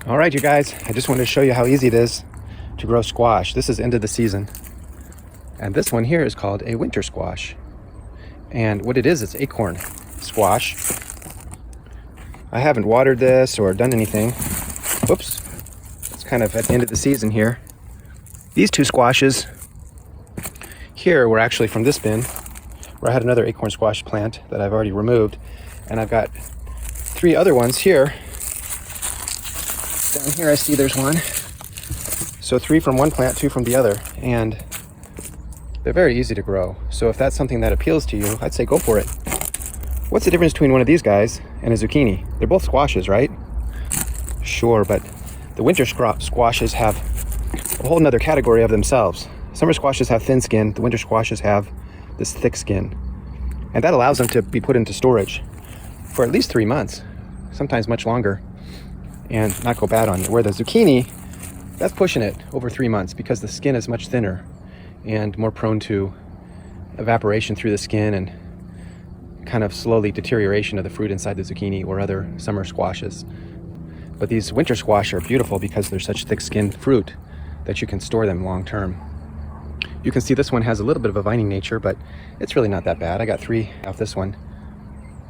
All right, you guys, I just wanted to show you how easy it is to grow squash. This is end of the season. And this one here is called a winter squash. And what it is, it's acorn squash. I haven't watered this or done anything. Whoops. It's kind of at the end of the season here. These two squashes here were actually from this bin, where I had another acorn squash plant that I've already removed. And I've got 3 other ones here. Down here I see there's one. So 3 from one plant, 2 from the other. And they're very easy to grow. So if that's something that appeals to you, I'd say go for it. What's the difference between one of these guys and a zucchini? They're both squashes, right? Sure, but the winter squashes have a whole nother category of themselves. Summer squashes have thin skin. The winter squashes have this thick skin. And that allows them to be put into storage for at least 3 months, sometimes much longer, and not go bad on you. Where the zucchini, that's pushing it over 3 months because the skin is much thinner and more prone to evaporation through the skin and kind of slowly deterioration of the fruit inside the zucchini or other summer squashes. But these winter squash are beautiful because they're such thick-skinned fruit that you can store them long term. You can see this one has a little bit of a vining nature, but it's really not that bad. I got 3 off this one,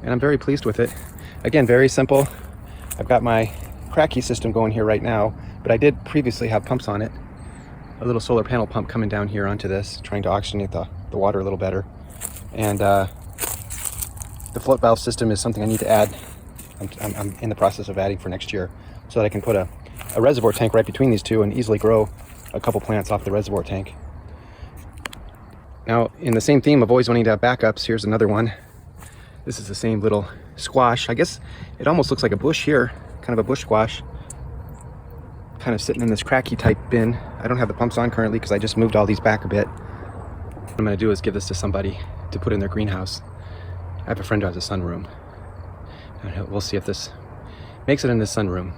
and I'm very pleased with it. Again, very simple. I've got my Kratky system going here right now, but I did previously have pumps on it. A little solar panel pump coming down here onto this, trying to oxygenate the water a little better. And the float valve system is something I need to add. I'm in the process of adding for next year so that I can put a reservoir tank right between these two and easily grow a couple plants off the reservoir tank. Now, in the same theme of always wanting to have backups, here's another one. This is the same little squash. I guess it almost looks like a bush here, kind of a bush squash. Kind of sitting in this Kratky type bin. I don't have the pumps on currently because I just moved all these back a bit. What I'm going to do is give this to somebody to put in their greenhouse. I have a friend who has a sunroom. And we'll see if this makes it in this sunroom.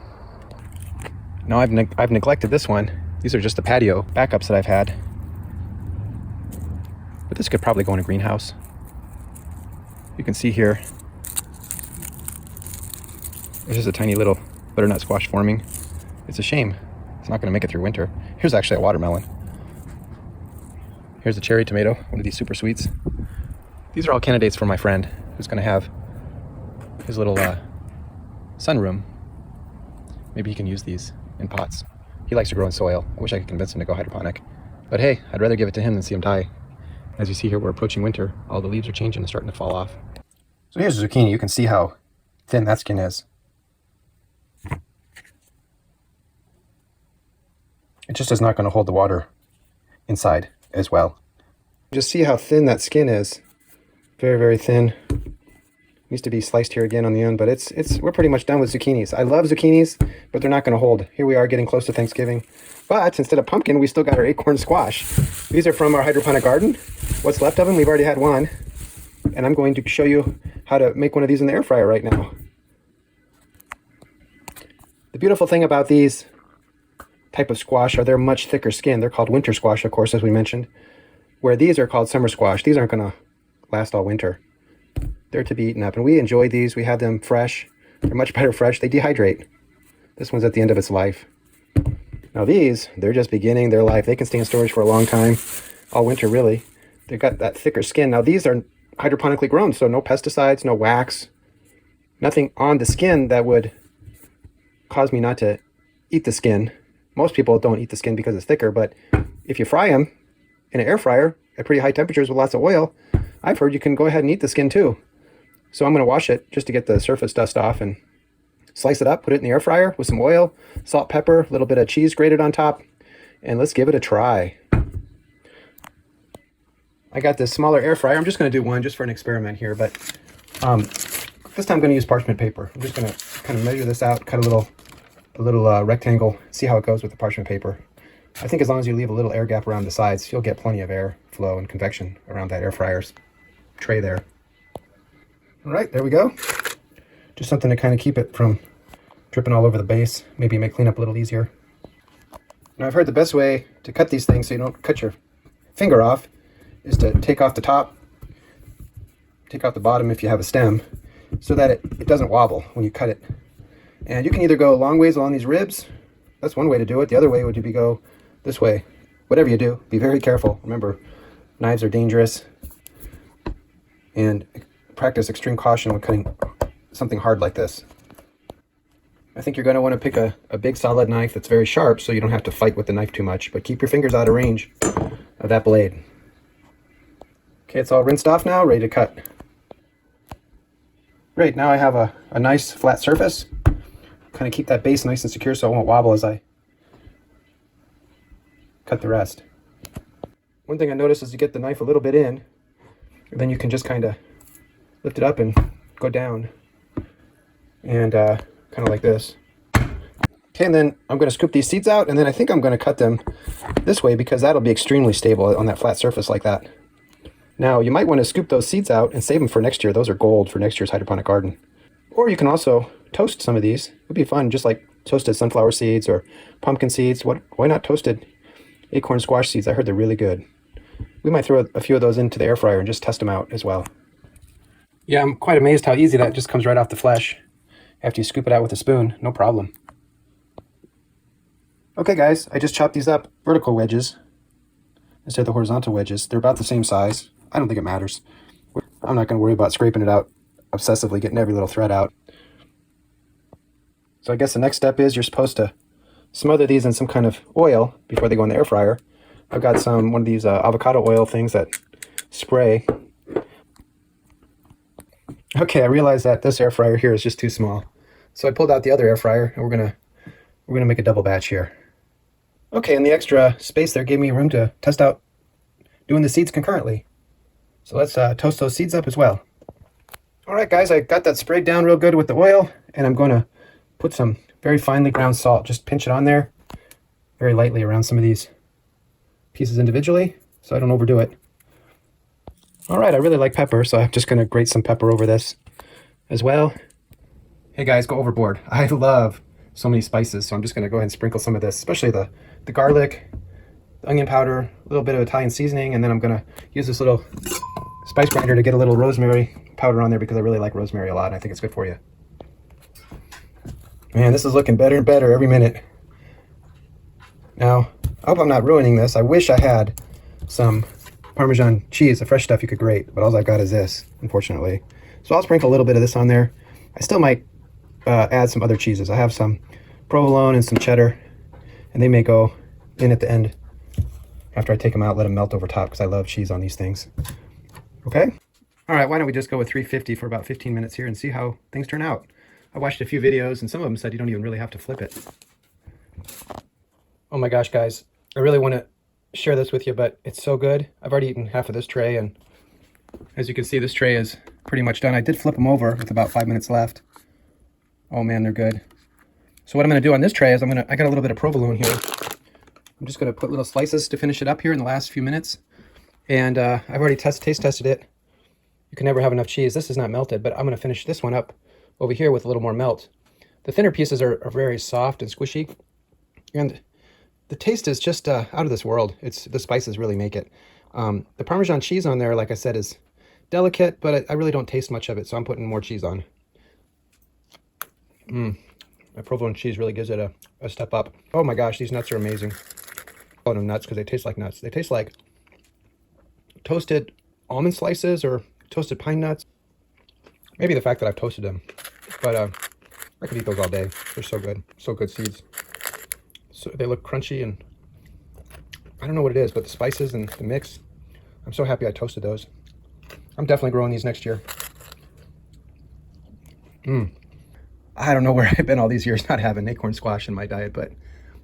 Now I've neglected this one. These are just the patio backups that I've had. But this could probably go in a greenhouse. You can see here, there's just a tiny little butternut squash forming. It's a shame. It's not going to make it through winter. Here's actually a watermelon. Here's a cherry tomato, one of these super sweets. These are all candidates for my friend who's going to have his little sunroom. Maybe he can use these in pots. He likes to grow in soil. I wish I could convince him to go hydroponic. But hey, I'd rather give it to him than see him die. As you see here, we're approaching winter. All the leaves are changing and starting to fall off. So here's the zucchini. You can see how thin that skin is. It just is not going to hold the water inside as well. Just see how thin that skin is. Very, very thin. Needs to be sliced here again on the end, but we're pretty much done with zucchinis. I love zucchinis, but they're not going to hold. Here we are getting close to Thanksgiving. But instead of pumpkin, we still got our acorn squash. These are from our hydroponic garden. What's left of them, we've already had one. And I'm going to show you how to make one of these in the air fryer right now. The beautiful thing about these type of squash are they're much thicker skin. They're called winter squash, of course, as we mentioned, where these are called summer squash. These aren't going to last all winter. They're to be eaten up, and we enjoy these. We have them fresh. They're much better fresh. They dehydrate. This one's at the end of its life. Now these, they're just beginning their life. They can stay in storage for a long time, all winter really. They've got that thicker skin. Now these are hydroponically grown, so no pesticides, no wax, nothing on the skin that would cause me not to eat the skin. Most people don't eat the skin because it's thicker, but if you fry them in an air fryer at pretty high temperatures with lots of oil, I've heard you can go ahead and eat the skin too. So I'm going to wash it just to get the surface dust off and slice it up, put it in the air fryer with some oil, salt, pepper, a little bit of cheese grated on top, and let's give it a try. I got this smaller air fryer. I'm just going to do one just for an experiment here, but this time I'm going to use parchment paper. I'm just going to kind of measure this out, cut a little rectangle, see how it goes with the parchment paper. I think as long as you leave a little air gap around the sides, you'll get plenty of air flow and convection around that air fryer's tray there. All right, there we go. Just something to kind of keep it from dripping all over the base. Maybe make cleanup a little easier. Now I've heard the best way to cut these things so you don't cut your finger off is to take off the top, take off the bottom if you have a stem, so that it doesn't wobble when you cut it. And you can either go long ways along these ribs. That's one way to do it. The other way would be go this way. Whatever you do, be very careful. Remember, knives are dangerous. And practice extreme caution when cutting something hard like this. I think you're going to want to pick a big solid knife that's very sharp so you don't have to fight with the knife too much, but keep your fingers out of range of that blade. Okay, it's all rinsed off now, ready to cut. Great, now I have a nice flat surface. Kind of keep that base nice and secure so it won't wobble as I cut the rest. One thing I noticed is you get the knife a little bit in, and then you can just kind of lift it up and go down. And kind of like this. Okay, and then I'm going to scoop these seeds out, and then I think I'm going to cut them this way because that'll be extremely stable on that flat surface like that. Now, you might want to scoop those seeds out and save them for next year. Those are gold for next year's hydroponic garden. Or you can also toast some of these. It would be fun, just like toasted sunflower seeds or pumpkin seeds. Why not toasted acorn squash seeds? I heard they're really good. We might throw a few of those into the air fryer and just test them out as well. Yeah, I'm quite amazed how easy that just comes right off the flesh. After you scoop it out with a spoon, no problem. Okay guys, I just chopped these up vertical wedges instead of the horizontal wedges. They're about the same size. I don't think it matters. I'm not going to worry about scraping it out obsessively, getting every little thread out. So I guess the next step is you're supposed to smother these in some kind of oil before they go in the air fryer. I've got one of these avocado oil things that spray. Okay, I realized that this air fryer here is just too small. So I pulled out the other air fryer, and we're gonna make a double batch here. Okay, and the extra space there gave me room to test out doing the seeds concurrently. So let's toast those seeds up as well. All right, guys, I got that sprayed down real good with the oil, and I'm going to put some very finely ground salt. Just pinch it on there very lightly around some of these pieces individually, so I don't overdo it. All right, I really like pepper, so I'm just going to grate some pepper over this as well. Hey guys, go overboard. I love so many spices, so I'm just going to go ahead and sprinkle some of this, especially the garlic, the onion powder, a little bit of Italian seasoning, and then I'm going to use this little spice grinder to get a little rosemary powder on there because I really like rosemary a lot, and I think it's good for you. Man, this is looking better and better every minute. Now, I hope I'm not ruining this. I wish I had some Parmesan cheese, the fresh stuff you could grate, but all I've got is this, unfortunately. So I'll sprinkle a little bit of this on there. I still might add some other cheeses. I have some provolone and some cheddar, and they may go in at the end after I take them out, let them melt over top because I love cheese on these things. Okay? All right, why don't we just go with 350 for about 15 minutes here and see how things turn out. I watched a few videos, and some of them said you don't even really have to flip it. Oh my gosh, guys. I really want to share this with you, but it's so good. I've already eaten half of this tray, and as you can see, this tray is pretty much done. I did flip them over with about 5 minutes left. Oh man, they're good. So what I'm going to do on this tray is I got a little bit of provolone here. I'm just going to put little slices to finish it up here in the last few minutes. And I've already taste tested it. You can never have enough cheese. This is not melted, but I'm going to finish this one up over here with a little more melt. The thinner pieces are very soft and squishy. And the taste is just out of this world. The spices really make it. The Parmesan cheese on there, like I said, is delicate, but I really don't taste much of it, so I'm putting more cheese on. That provolone cheese really gives it a step up. Oh my gosh, these nuts are amazing. I call them nuts because they taste like nuts. They taste like toasted almond slices or toasted pine nuts. Maybe the fact that I've toasted them, but I could eat those all day. They're so good. So good seeds. So they look crunchy, and I don't know what it is, but the spices and the mix, I'm so happy I toasted those. I'm definitely growing these next year. I don't know where I've been all these years not having acorn squash in my diet, but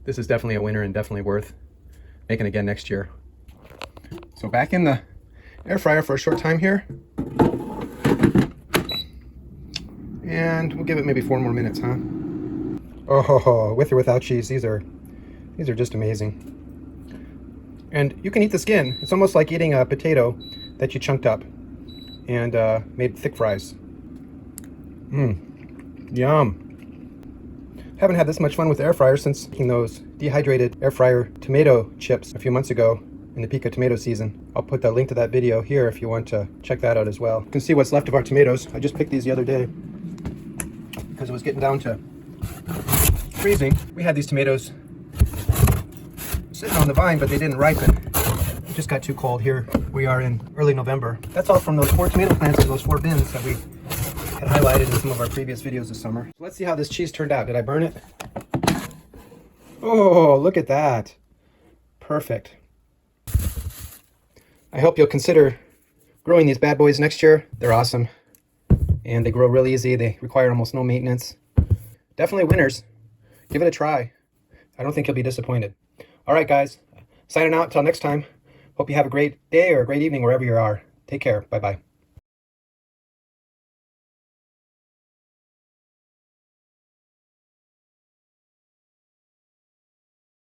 this is definitely a winner and definitely worth making again next year. So back in the air fryer for a short time here. And we'll give it maybe 4 more minutes, huh? Oh, with or without cheese, these are just amazing. And you can eat the skin. It's almost like eating a potato that you chunked up and made thick fries. Yum. Haven't had this much fun with the air fryer since making those dehydrated air fryer tomato chips a few months ago in the peak of tomato season. I'll put the link to that video here if you want to check that out as well. You can see what's left of our tomatoes. I just picked these the other day because it was getting down to freezing. We had these tomatoes sitting on the vine, but they didn't ripen. It just got too cold. Here we are in early November. That's all from those 4 tomato plants in those 4 bins that we had highlighted in some of our previous videos this summer. Let's see how this cheese turned out. Did I burn it? Oh, look at that. Perfect. I hope you'll consider growing these bad boys next year. They're awesome. And they grow real easy. They require almost no maintenance. Definitely winners. Give it a try. I don't think you'll be disappointed. All right, guys. Signing out until next time. Hope you have a great day or a great evening wherever you are. Take care. Bye-bye.